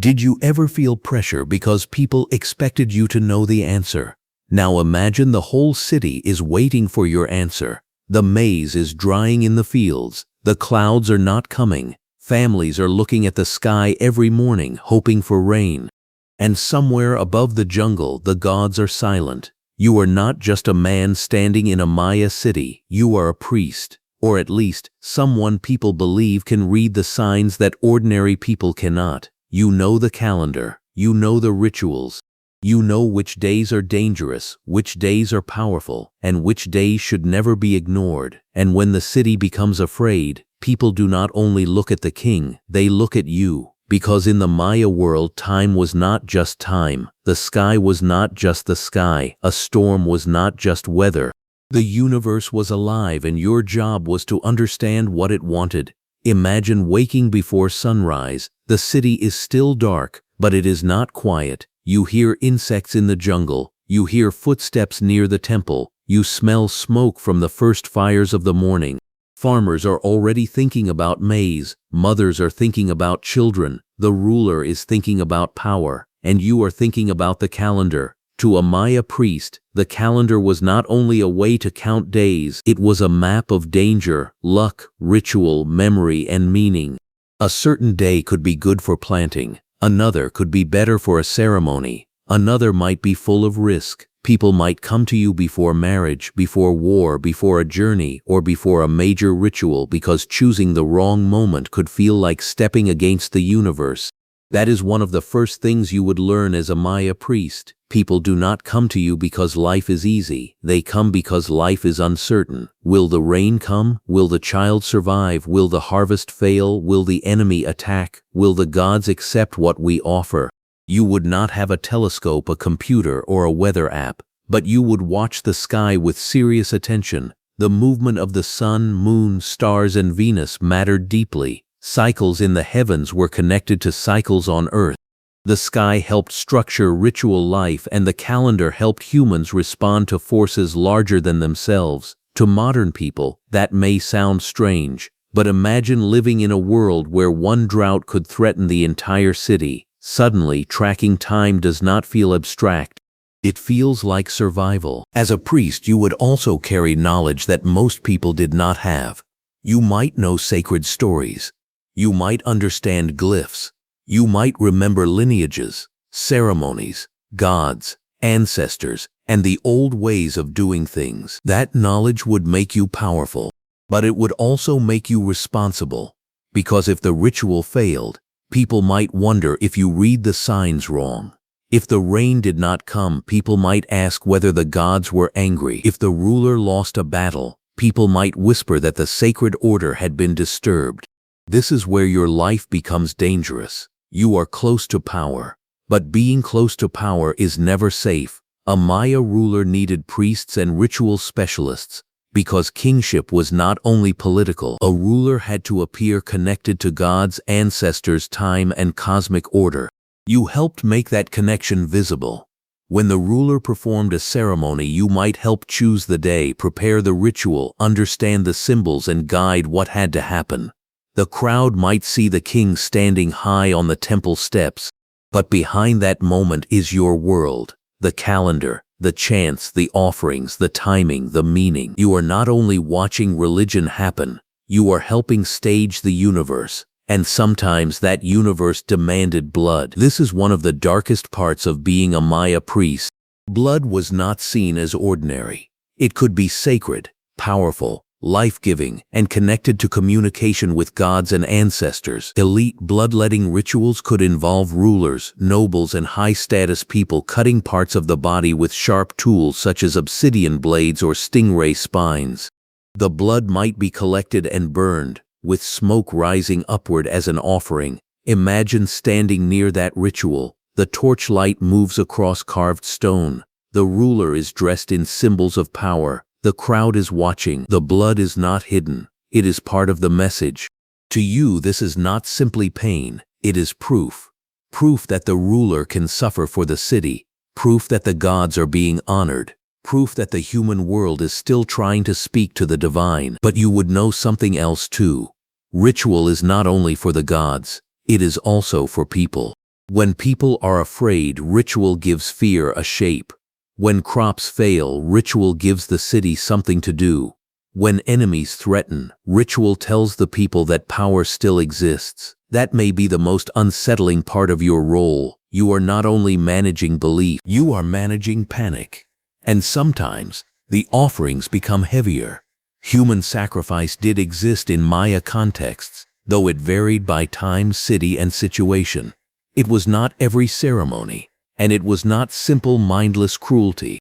Did you ever feel pressure because people expected you to know the answer? Now imagine the whole city is waiting for your answer. The maize is drying in the fields. The clouds are not coming. Families are looking at the sky every morning, hoping for rain. And somewhere above the jungle, the gods are silent. You are not just a man standing in a Maya city. You are a priest, or at least someone people believe can read the signs that ordinary people cannot. You know the calendar. You know the rituals. You know which days are dangerous, which days are powerful, and which days should never be ignored. And when the city becomes afraid, people do not only look at the king, they look at you. Because in the Maya world, time was not just time. The sky was not just the sky. A storm was not just weather. The universe was alive, and your job was to understand what it wanted. Imagine waking before sunrise. The city is still dark, but it is not quiet. You hear insects in the jungle. You hear footsteps near the temple. You smell smoke from the first fires of the morning. Farmers are already thinking about maize. Mothers are thinking about children. The ruler is thinking about power. And you are thinking about the calendar. To a Maya priest, the calendar was not only a way to count days, it was a map of danger, luck, ritual, memory, and meaning. A certain day could be good for planting. Another could be better for a ceremony. Another might be full of risk. People might come to you before marriage, before war, before a journey, or before a major ritual because choosing the wrong moment could feel like stepping against the universe. That is one of the first things you would learn as a Maya priest. People do not come to you because life is easy. They come because life is uncertain. Will the rain come? Will the child survive? Will the harvest fail? Will the enemy attack? Will the gods accept what we offer? You would not have a telescope, a computer, or a weather app, but you would watch the sky with serious attention. The movement of the sun, moon, stars, and Venus mattered deeply. Cycles in the heavens were connected to cycles on Earth. The sky helped structure ritual life, and the calendar helped humans respond to forces larger than themselves. To modern people, that may sound strange, but imagine living in a world where one drought could threaten the entire city. Suddenly, tracking time does not feel abstract. It feels like survival. As a priest, you would also carry knowledge that most people did not have. You might know sacred stories. You might understand glyphs. You might remember lineages, ceremonies, gods, ancestors, and the old ways of doing things. That knowledge would make you powerful, but it would also make you responsible. Because if the ritual failed, people might wonder if you read the signs wrong. If the rain did not come, people might ask whether the gods were angry. If the ruler lost a battle, people might whisper that the sacred order had been disturbed. This is where your life becomes dangerous. You are close to power, but being close to power is never safe. A Maya ruler needed priests and ritual specialists, because kingship was not only political. A ruler had to appear connected to gods, ancestors, time, and cosmic order. You helped make that connection visible. When the ruler performed a ceremony, you might help choose the day, prepare the ritual, understand the symbols, and guide what had to happen. The crowd might see the king standing high on the temple steps, but behind that moment is your world, the calendar, the chants, the offerings, the timing, the meaning. You are not only watching religion happen, you are helping stage the universe, and sometimes that universe demanded blood. This is one of the darkest parts of being a Maya priest. Blood was not seen as ordinary. It could be sacred, powerful, life-giving, and connected to communication with gods and ancestors. Elite bloodletting rituals could involve rulers, nobles, and high-status people cutting parts of the body with sharp tools such as obsidian blades or stingray spines. The blood might be collected and burned, with smoke rising upward as an offering. Imagine standing near that ritual. The torchlight moves across carved stone. The ruler is dressed in symbols of power. The crowd is watching. The blood is not hidden. It is part of the message. To you, this is not simply pain. It is proof. Proof that the ruler can suffer for the city. Proof that the gods are being honored. Proof that the human world is still trying to speak to the divine. But you would know something else too. Ritual is not only for the gods. It is also for people. When people are afraid, ritual gives fear a shape. When crops fail, ritual gives the city something to do. When enemies threaten, ritual tells the people that power still exists. That may be the most unsettling part of your role. You are not only managing belief, you are managing panic. And sometimes, the offerings become heavier. Human sacrifice did exist in Maya contexts, though it varied by time, city, and situation. It was not every ceremony, and it was not simple mindless cruelty.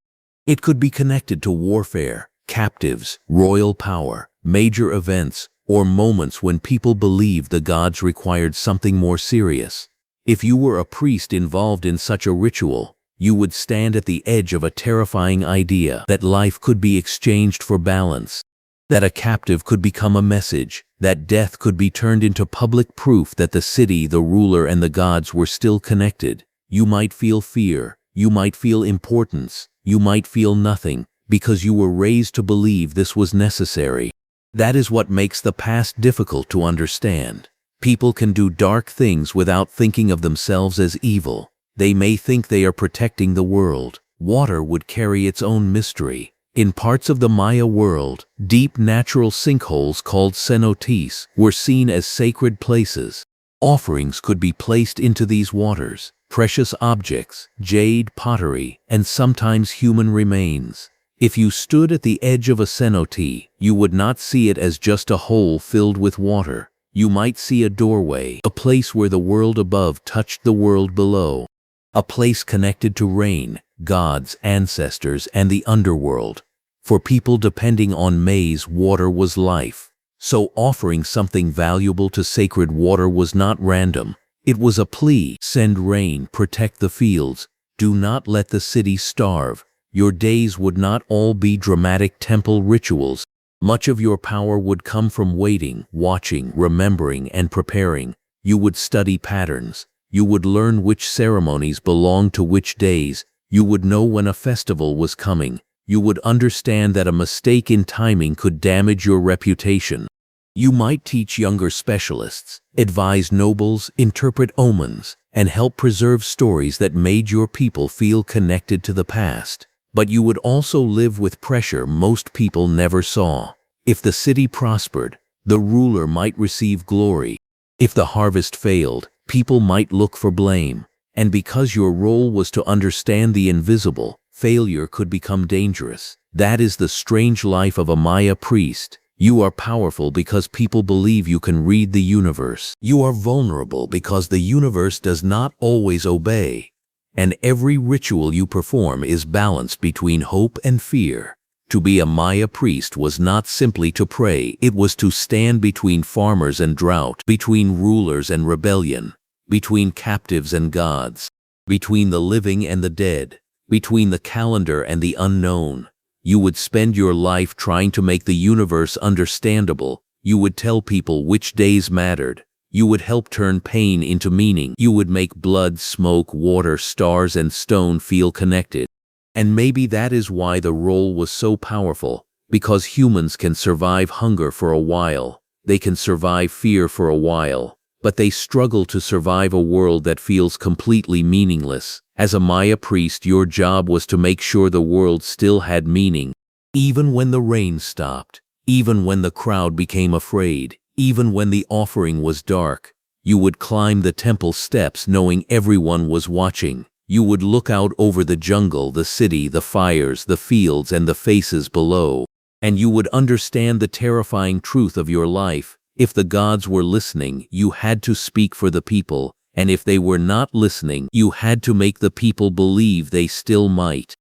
It could be connected to warfare, captives, royal power, major events, or moments when people believed the gods required something more serious. If you were a priest involved in such a ritual, you would stand at the edge of a terrifying idea that life could be exchanged for balance, that a captive could become a message, that death could be turned into public proof that the city, the ruler, and the gods were still connected. You might feel fear, you might feel importance, you might feel nothing, because you were raised to believe this was necessary. That is what makes the past difficult to understand. People can do dark things without thinking of themselves as evil. They may think they are protecting the world. Water would carry its own mystery. In parts of the Maya world, deep natural sinkholes called cenotes were seen as sacred places. Offerings could be placed into these waters, precious objects, jade, pottery, and sometimes human remains. If you stood at the edge of a cenote, you would not see it as just a hole filled with water. You might see a doorway, a place where the world above touched the world below, a place connected to rain, gods, ancestors, and the underworld. For people depending on maize, water was life. So offering something valuable to sacred water was not random. It was a plea. Send rain, protect the fields. Do not let the city starve. Your days would not all be dramatic temple rituals. Much of your power would come from waiting, watching, remembering, and preparing. You would study patterns. You would learn which ceremonies belonged to which days. You would know when a festival was coming. You would understand that a mistake in timing could damage your reputation. You might teach younger specialists, advise nobles, interpret omens, and help preserve stories that made your people feel connected to the past. But you would also live with pressure most people never saw. If the city prospered, the ruler might receive glory. If the harvest failed, people might look for blame. And because your role was to understand the invisible, failure could become dangerous. That is the strange life of a Maya priest. You are powerful because people believe you can read the universe. You are vulnerable because the universe does not always obey. And every ritual you perform is balanced between hope and fear. To be a Maya priest was not simply to pray, it was to stand between farmers and drought, between rulers and rebellion, between captives and gods, between the living and the dead, between the calendar and the unknown. You would spend your life trying to make the universe understandable. You would tell people which days mattered. You would help turn pain into meaning. You would make blood, smoke, water, stars, and stone feel connected. And maybe that is why the role was so powerful, because humans can survive hunger for a while. They can survive fear for a while, but they struggle to survive a world that feels completely meaningless. As a Maya priest, your job was to make sure the world still had meaning. Even when the rain stopped, even when the crowd became afraid, even when the offering was dark, you would climb the temple steps knowing everyone was watching. You would look out over the jungle, the city, the fires, the fields, and the faces below. And you would understand the terrifying truth of your life. If the gods were listening, you had to speak for the people. And if they were not listening, you had to make the people believe they still might.